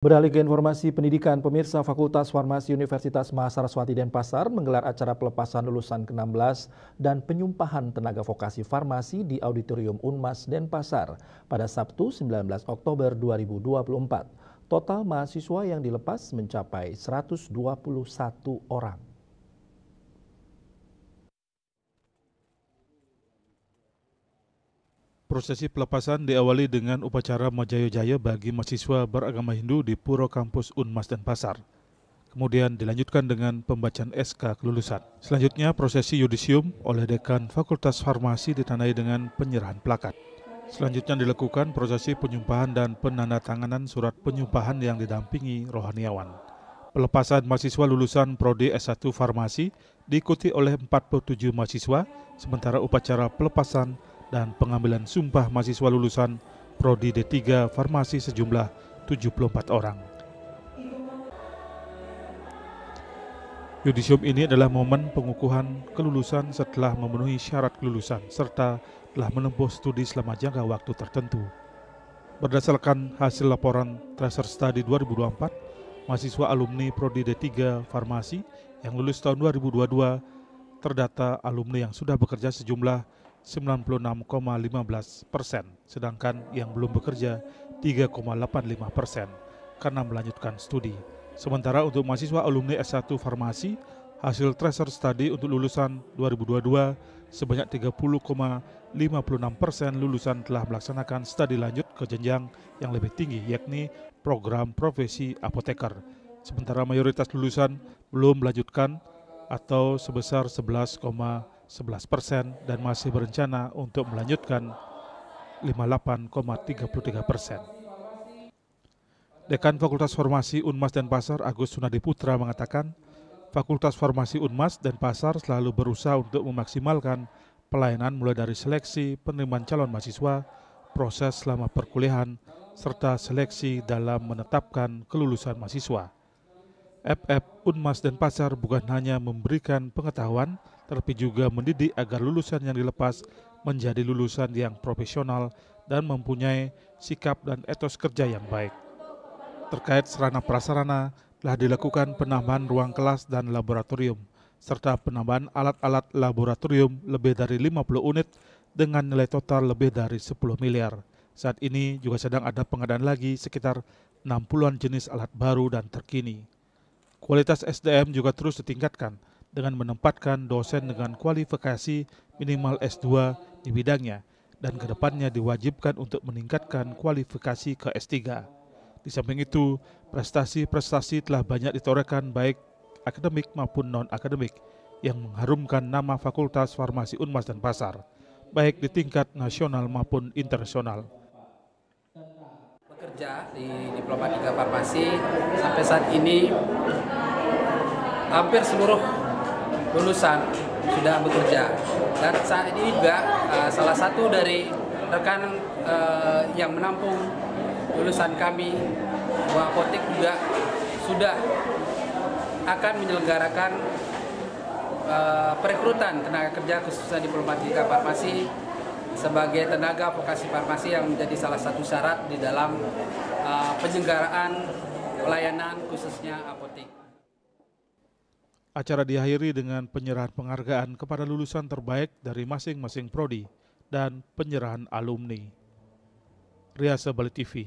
Beralih ke informasi pendidikan, pemirsa Fakultas Farmasi Universitas Mahasiswati Denpasar menggelar acara pelepasan lulusan ke-16 dan penyumpahan tenaga vokasi farmasi di Auditorium Unmas Denpasar pada Sabtu 19 Oktober 2024. Total mahasiswa yang dilepas mencapai 121 orang. Prosesi pelepasan diawali dengan upacara Majayo-Jaya bagi mahasiswa beragama Hindu di Puro Kampus Unmas Denpasar. Kemudian dilanjutkan dengan pembacaan SK kelulusan. Selanjutnya prosesi yudisium oleh Dekan Fakultas Farmasi ditandai dengan penyerahan plakat. Selanjutnya dilakukan prosesi penyumpahan dan penandatanganan surat penyumpahan yang didampingi rohaniawan. Pelepasan mahasiswa lulusan Prodi S1 Farmasi diikuti oleh 47 mahasiswa, sementara upacara pelepasan dan pengambilan sumpah mahasiswa lulusan Prodi D3 Farmasi sejumlah 74 orang. Yudisium ini adalah momen pengukuhan kelulusan setelah memenuhi syarat kelulusan serta telah menempuh studi selama jangka waktu tertentu. Berdasarkan hasil laporan Tracer Study 2024, mahasiswa alumni Prodi D3 Farmasi yang lulus tahun 2022 terdata alumni yang sudah bekerja sejumlah 96,15%, sedangkan yang belum bekerja 3,85% karena melanjutkan studi. Sementara untuk mahasiswa alumni S1 Farmasi, hasil Tracer Study untuk lulusan 2022 sebanyak 30,56% lulusan telah melaksanakan studi lanjut ke jenjang yang lebih tinggi, yakni program profesi apoteker. Sementara mayoritas lulusan belum melanjutkan atau sebesar 11,11% dan masih berencana untuk melanjutkan 58,33%. Dekan Fakultas Farmasi Unmas Denpasar Agus Sunadi Putra mengatakan, Fakultas Farmasi Unmas Denpasar selalu berusaha untuk memaksimalkan pelayanan mulai dari seleksi penerimaan calon mahasiswa, proses selama perkuliahan, serta seleksi dalam menetapkan kelulusan mahasiswa. FF Unmas Denpasar bukan hanya memberikan pengetahuan, tetapi juga mendidik agar lulusan yang dilepas menjadi lulusan yang profesional dan mempunyai sikap dan etos kerja yang baik. Terkait sarana prasarana, telah dilakukan penambahan ruang kelas dan laboratorium, serta penambahan alat-alat laboratorium lebih dari 50 unit dengan nilai total lebih dari 10 miliar. Saat ini juga sedang ada pengadaan lagi sekitar 60-an jenis alat baru dan terkini. Kualitas SDM juga terus ditingkatkan dengan menempatkan dosen dengan kualifikasi minimal S2 di bidangnya dan kedepannya diwajibkan untuk meningkatkan kualifikasi ke S3. Di samping itu, prestasi-prestasi telah banyak ditorehkan baik akademik maupun non-akademik yang mengharumkan nama Fakultas Farmasi Unmas Denpasar, baik di tingkat nasional maupun internasional. Bekerja di Diploma 3 Farmasi sampai saat ini hampir seluruh lulusan sudah bekerja, dan saat ini juga salah satu dari rekan yang menampung lulusan kami, Buah Apotek, juga sudah akan menyelenggarakan perekrutan tenaga kerja khususnya Diploma 3 Farmasi sebagai tenaga vokasi farmasi yang menjadi salah satu syarat di dalam penyelenggaraan pelayanan khususnya apotek. Acara diakhiri dengan penyerahan penghargaan kepada lulusan terbaik dari masing-masing prodi dan penyerahan alumni. Riasa Bali TV.